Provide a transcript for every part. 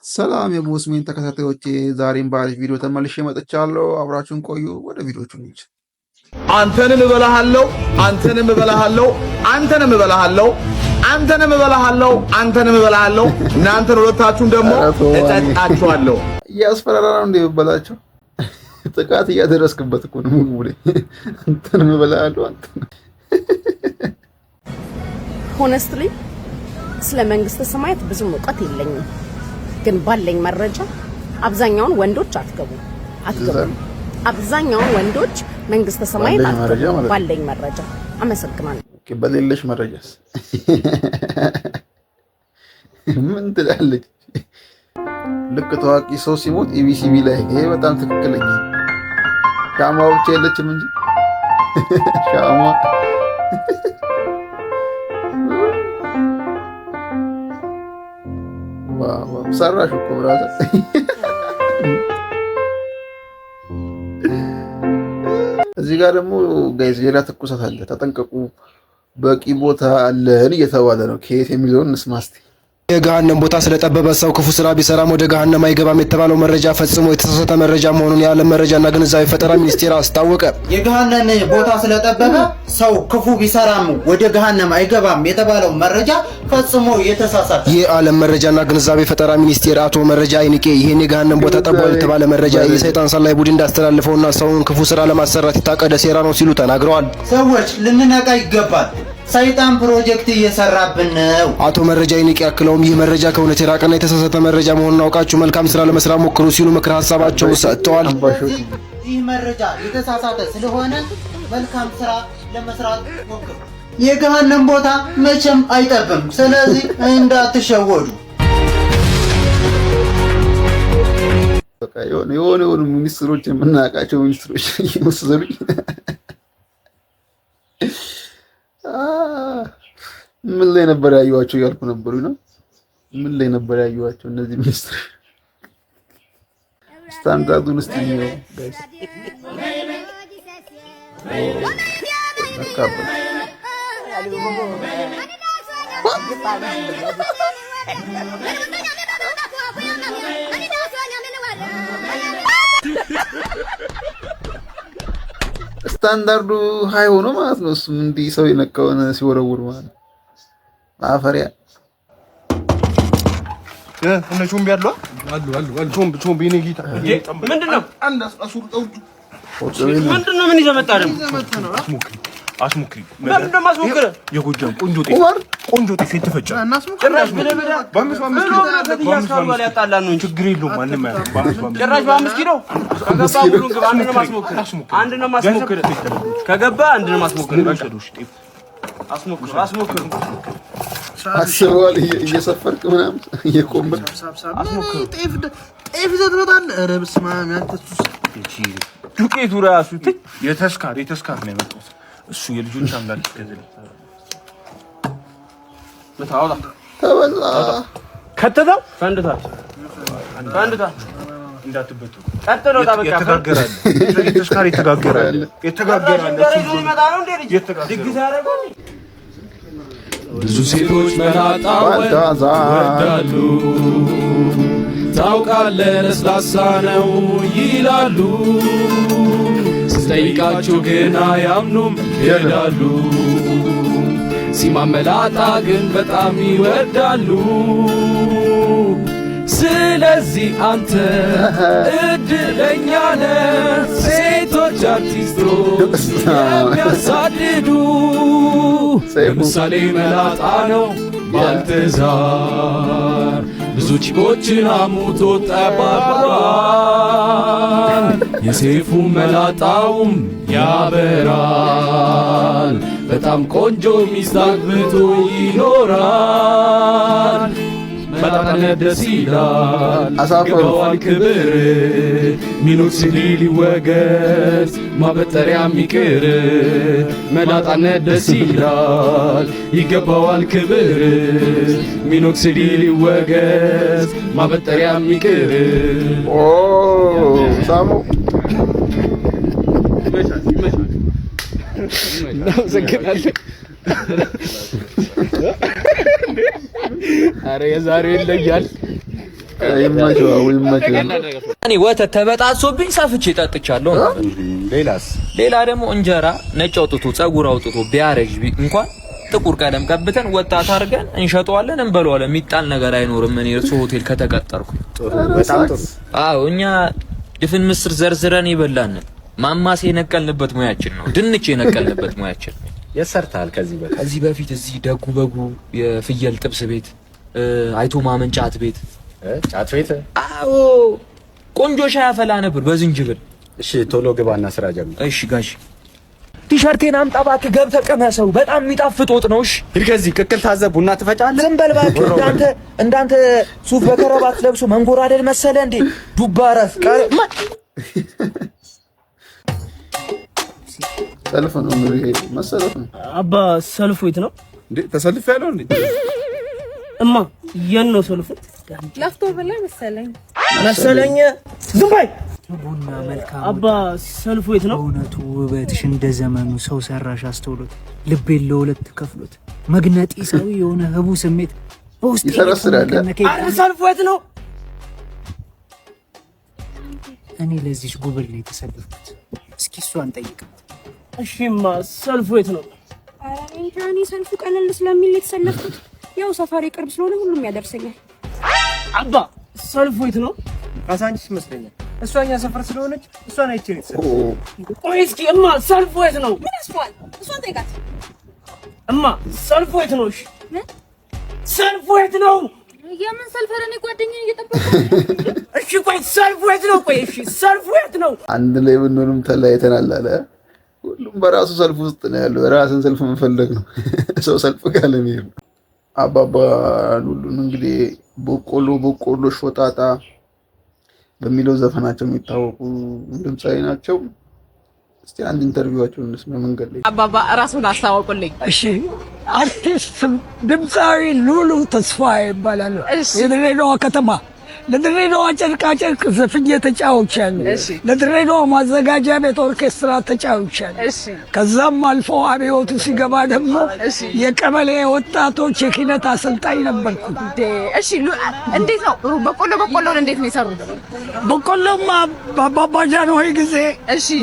ሰላም የቦስሜን ተከታታዮቼ፣ ዛሬም በአሪፍ ቪዲዮ ተመልሼ መጥቻለሁ። አብራችሁን ቆዩ። ወደ ቪዲዮቹ እንሂድ። አንተንም እበላሃለሁ፣ አንተንም እበላሃለሁ፣ አንተንም እበላሃለሁ፣ አንተንም እበላሃለሁ፣ አንተንም እበላሃለሁ፣ እናንተን ሁለታችሁን ደግሞ እጠጣችኋለሁ። እያስፈራራ ነው እንደ ይበላቸው። ጥቃት እያደረስክበት እኮ ነው ምግቡ ላይ። አንተንም እበላሃለሁ። ሆነስትሊ ስለ መንግስተ ሰማያት ብዙ እውቀት የለኝም፣ ግን ባለኝ መረጃ አብዛኛውን ወንዶች አትገቡም። አብዛኛውን ወንዶች መንግስተ ሰማያት አትገቡም ባለኝ መረጃ። አመሰግናለሁ። ኦኬ፣ በሌለሽ መረጃስ ምን ትላለች? ልክ ታዋቂ ሰው ሲሞት ኢቢሲቢ ላይ ይሄ በጣም ትክክለኛ ሻማ ብቻ የለችም እንጂ ሻማ ሰራሽ እኮ ብራዘር። እዚህ ጋር ደግሞ ጋይዝ ሌላ ትኩሳት አለ፣ ተጠንቀቁ። በቂ ቦታ አለን እየተባለ ነው። ከየት የሚለውን እንስማ እስቲ። የገሃነም ቦታ ስለጠበበ ሰው ክፉ ስራ ቢሰራም ወደ ገሃነም አይገባም የተባለው መረጃ ፈጽሞ የተሳሳተ መረጃ መሆኑን የዓለም መረጃና ግንዛቤ ፈጠራ ሚኒስቴር አስታወቀ። የገሃነም ቦታ ስለጠበበ ሰው ክፉ ቢሰራም ወደ ገሃነም አይገባም የተባለው መረጃ ፈጽሞ የተሳሳተ። የዓለም መረጃና ግንዛቤ ፈጠራ ሚኒስቴር አቶ መረጃ አይንቄ ይሄን የገሃነም ቦታ ጠበበ የተባለ መረጃ የሰይጣን ሰላይ ቡድን እንዳስተላልፈውና ሰውን ክፉ ስራ ለማሰራት የታቀደ ሴራ ነው ሲሉ ተናግረዋል። ሰዎች ልንነቃ ይገባል። ሰይጣን ፕሮጀክት እየሰራብን ነው። አቶ መረጃ አይንቄ ያክለውም ይህ መረጃ ከእውነት የራቀና የተሳሳተ መረጃ መሆኑን አውቃችሁ መልካም ስራ ለመስራት ሞክሩ ሲሉ ምክረ ሀሳባቸውን ሰጥተዋል። ይህ መረጃ የተሳሳተ ስለሆነ መልካም ስራ ለመስራት ሞክሩ። የገሃነም ቦታ መቼም አይጠብም፣ ስለዚህ እንዳትሸወዱ። በቃ የሆነ ሚኒስትሮች የምናውቃቸው ሚኒስትሮች ይመስሉኝ። ምን ላይ ነበር ያዩዋቸው ያልኩ ነበሩ ነው። ምን ላይ ነበር ያዩዋቸው እነዚህ ሚኒስትሮች? ስታንዳርዱን እስቲ ነው ጋይስ። ስታንዳርዱ ሃይ ሆኖ ማለት ነው። እሱም እንዲህ ሰው የነካውን ሲወረውር ማለት ማፈሪያ እነ ቾምቢ አሉ ቾምቢ ነው ጌታ። ምንድነው? አንድ አስወርጠው። ምንድነው? ምን ይዘህ መጣህ ደግሞ? አስሞክሪ። ምንድነው ማስሞክር? የጎጃም ቆንጆ ጤፍ የተፈጨ ጭራሽ በ5 ያጣላን ነው። ችግር የለውም። ማንንም ጭራሽ በ5 ኪሎ ከገባ ሁሉን ግባ። አንድ ነው ማስሞክር። ከገባ አንድ ነው ማስሞክር። በቃ ጤፍ አስሞክር። አስበዋል። እየሰፈርክ ምናምን እየቆመር አስሞክር። ጤፍ ይዘህ ትመጣለህ። ኧረ በስመ አብ ያንተሱስ ዱቄቱ ራሱ የተስካር ነው የመጣው። እሱ የልጆች አምላክ ይገዘል። ለታውላ ተበላ ከተታው ፈንድታ እንዳትበቱ ቀጥሎ ታበቃ የተጋገራል። የተስካር የተጋገራል። ብዙ ሴቶች መላጣ ወዳሉ ታውቃለህ፣ ለስላሳ ነው ይላሉ። ስጠይቃቸው ግን አያምኑም ይሄዳሉ። ሲማመላጣ ግን በጣም ይወዳሉ። ስለዚህ አንተ እድለኛ ነህ፣ ሴቶች አርቲስቶች የሚያሳድዱ። ለምሳሌ መላጣ ነው ባልተዛር ብዙ ቺኮችን አሙቶ ጠባባል። የሴፉ መላጣውም ያበራል፣ በጣም ቆንጆ ሚስት አግብቶ ይኖራል። መላጣነት ደስ ይላል፣ ይገባዋል ክብር። ሚኖክሲዲል ይወገድ፣ ማበጠሪያም ይቅር። መላጣነት ደስ ይላል፣ ይገባዋል ክብር። ሚኖክሲዲል ይወገድ፣ ማበጠሪያም ይቅር። ሳሙ እናመሰግናለን። አረ የዛሬው ይለያል። እኔ ወተት ተበጣሶብኝ ሰፍቼ ጠጥቻለሁ። ሌላ ደግሞ እንጀራ ነጭ አውጥቶ ጸጉር አውጥቶ ቢያረጅ እንኳን ጥቁር ቀለም ቀብተን ወጣት አድርገን እንሸጠዋለን፣ እንበለዋለን። የሚጣል ነገር አይኖርም። እኔ እርሶ ሆቴል ከተቀጠርኩ በጣም ጥሩ። አዎ እኛ ድፍን ምስር ዘርዝረን ይበላን ማማሴ የነቀልንበት ሙያችን ነው። ድንች የነቀልንበት ሙያችን የሰርታል። ከዚህ በፊት እዚህ ደጉ በጉ የፍየል ጥብስ ቤት፣ አይቶ ማመን ጫት ቤት አዎ ቆንጆ ሻይ አፈላ ነበር በዝንጅብል። እሺ ቶሎ ግባና ስራ ጀምር። እሺ ጋሽ ቲሸርቴን አምጣ እባክህ፣ ገብተህ ቀመሰው። በጣም የሚጣፍጥ ወጥ ነው። እሺ ሂድ ከዚህ ቅቅል ታዘብ፣ ቡና ትፈጫለህ። ዝም በል እባክህ። እንዳንተ ሱፍ በከረባት ለብሶ መንጎራደድ መሰለ እንዴ? ዱባ ረፍ ሰልፍ ነው መሰለፍ ነው። አባ ሰልፉ የት ነው እንዴ? ተሰልፍ ያለው እንዴ? እማ የት ነው ሰልፉ? ለፍቶ በላይ መሰለኝ። ዝም በይ ቡና መልካም አባ ሰልፉ የት ነው? እውነቱ ውበትሽ እንደ ዘመኑ ሰው ሰራሽ አስተውሎት ልቤን ለሁለት ከፍሎት መግነጢሳዊ የሆነ ህቡ ስሜት በውስጥ ይሰረስራል። ሰልፉ የት ነው? እኔ ለዚህ ጉብል ነው የተሰለፍኩት። እስኪ እሷን ጠይቃት። እሺማ ሰልፉ የት ነው? እኔ ሰልፉ ቀለል ስለሚል የተሰለፍኩት፣ ያው ሰፈሬ ቅርብ ስለሆነ ሁሉም ያደርሰኛል። አባ ሰልፉ የት ነው? ካሳንቺስ ይመስለኛል። እሷኛ ሰፈር ስለሆነች እሷን አይቼ ነው የተሰለፍኩት። ቆይ እስኪ እማ ሰልፉ የት ነው? ምን አስፏል? እሷን ጠይቃት። እማ ሰልፉ የት ነው? እሺ ሰልፉ የት ነው? የምን ሰልፍ? ኧረ እኔ ጓደኛዬን እየጠበቁ። እሺ ቆይ ሰልፉ የት ነው? ቆይ እሺ ሰልፉ የት ነው? አንድ ላይ ብንሆንም ተለያይተናል አለ። ሁሉም በራሱ ሰልፍ ውስጥ ነው ያለው። ራስን ሰልፍ መፈለግ ነው። ሰው ሰልፍ ካለ ነው። አባባ ሁሉን እንግዲህ በቆሎ ሾጣጣ በሚለው ዘፈናቸው የሚታወቁ ድምፃዊ ናቸው። እስቲ አንድ ኢንተርቪዋቸው እንስማ። መንገድ ላይ አባባ ራሱን አስተዋውቁልኝ። እሺ አርቲስት ድምፃዊ ሉሉ ተስፋዬ ይባላል። የድሬዳዋ ከተማ ለድሬዳዋ ጨርቃጨርቅ ዘፍኜ ተጫውቻለሁ። ለድሬዳዋ ማዘጋጃ ቤት ኦርኬስትራ ተጫውቻለሁ። ከዛም አልፎ አብዮቱ ሲገባ ደግሞ የቀበሌ ወጣቶች የኪነት አሰልጣኝ ነበርኩ። እሺ እንዴት ነው በቆሎን እንዴት ነው የሰሩት? በቆሎማ በአባባ ጃንሆይ ጊዜ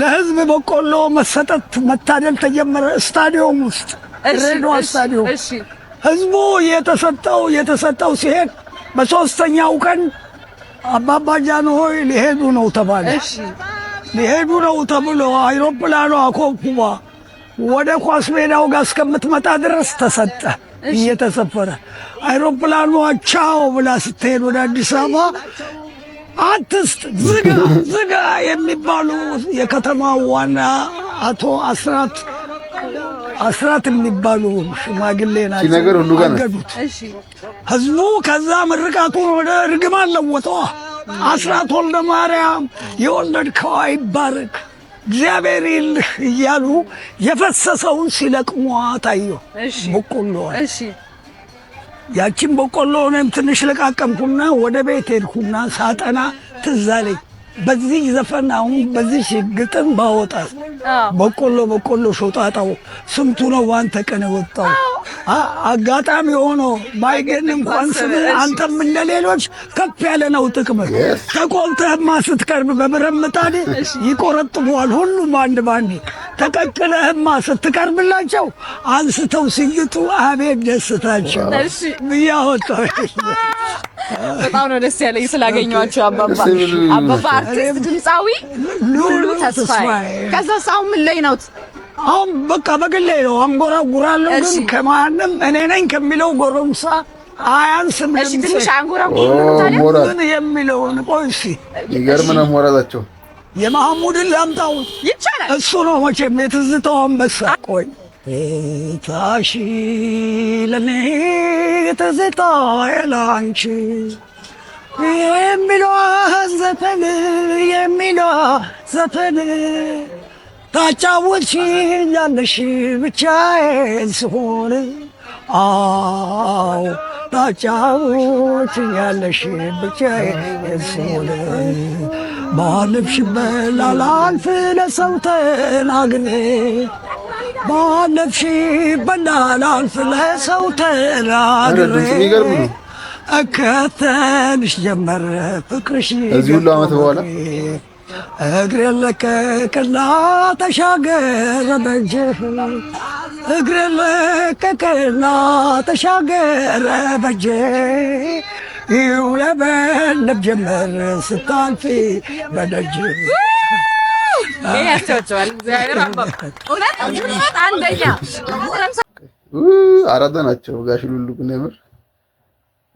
ለህዝብ በቆሎ መሰጠት መታደል ተጀመረ። ስታዲየም ውስጥ ድሬዳዋ ስታዲየም ህዝቡ የተሰጠው ሲሄድ በሶስተኛው ቀን አባባ ጃንሆይ ሊሄዱ ነው ተባለ። ሊሄዱ ነው ተብሎ አይሮፕላኗ ኮብኩባ ወደ ኳስ ሜዳው ጋር እስከምትመጣ ድረስ ተሰጠ እየተሰፈረ። አይሮፕላኗ ቻው ብላ ስትሄድ ወደ አዲስ አበባ አትስጥ ዝጋ የሚባሉ የከተማው ዋና አቶ አስራት የሚባሉ ሽማግሌ ናቸው። ነገር ሁሉ ጋር ህዝቡ ከዛ ምርቃቱን ወደ ርግማን ለወጠዋ። አስራት ወልደ ማርያም የወለድከው አይባረክ እግዚአብሔር ይልህ እያሉ የፈሰሰውን ሲለቅሟ ታየው። በቆሎ ያቺን በቆሎ እኔም ትንሽ ለቃቀምኩና ወደ ቤት ሄድኩና ሳጠና ትዝ አለኝ። በዚህ ዘፈን አሁን በዚህ ግጥም ባወጣት በቆሎ ሾጣጣው ስንቱ ነው ባንተ ቀን ወጣው። አጋጣሚ ሆኖ ባይገን እንኳን ስም አንተም እንደሌሎች ከፍ ያለ ነው ጥቅም። ተቆልተህማ ስትቀርብ በብረት ምጣድ ይቆረጥሟል ሁሉም አንድ ባንድ። ተቀቅለህማ ስትቀርብላቸው አንስተው ሲግጡ አቤት ደስታቸው ብያወጣው። በጣም ነው ደስ ያለኝ ስላገኘኋቸው አባባ አርቲስት ድምፃዊ ሉሉ ተስፋዬ። ከዛ ሳው ምን ላይ ነው? አሁን በቃ በግሌ ነው አንጎራጉራለሁ፣ ግን ከማንም እኔ ነኝ ከሚለው ጎረምሳ አያንስም። እሺ ትንሽ አንጎራጉራለሁ ግን የሚለውን ቆይ እስኪ ይገርም ነው ሞራላቸው። የማህሙድን ላምጣው ይቻላል። እሱ ነው መቼም የትዝታው አንበሳ። ቆይ ታሺ ለኔ ትዝታዬ ላንቺ የሚለው ዘፈን ታጫውቺኛለሽ ብቻዬን ስሆን። አዎ ታጫውቺኛለሽ ብቻዬን ስሆን። ባለፍሽበት ላላልፍ ለሰው ተናግሬ ባለፍሽበት ላላልፍ ለሰው ተናግሬ እከተልሽ ጀመር ፍቅርሽ ከዚህ ሁሉ ዓመት በኋላ እግሬ ለቀቀና ተሻገረ በእጄ እግሬ ለቀቀና ተሻገረ በእጄ ይውለበለብ ጀመር ስታልፊ በደጅ አራዳ ናቸው ጋሽ ሉሉ ግን የምር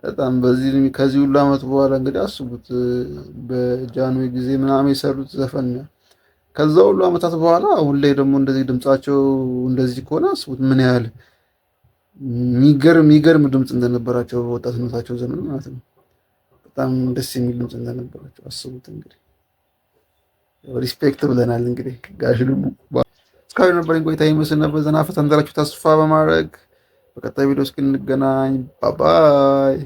በጣም በዚህ ከዚህ ሁሉ ዓመት በኋላ እንግዲህ አስቡት በጃንሆይ ጊዜ ምናምን የሰሩት ዘፈን ከዛ ሁሉ ዓመታት በኋላ አሁን ላይ ደግሞ እንደዚህ ድምጻቸው እንደዚህ ከሆነ አስቡት ምን ያህል የሚገርም ድምጽ እንደነበራቸው በወጣትነታቸው ዘመን ማለት ነው። በጣም ደስ የሚል ድምጽ እንደነበራቸው አስቡት እንግዲህ ሪስፔክት ብለናል እንግዲህ ጋሽ ሉሉ። እስካሁን የነበረኝ ቆይታ ይመስል ነበር። ዘና ፈታ እንዳላችሁ ተስፋ በማድረግ በቀጣይ ቪዲዮ እስክንገናኝ ባባይ።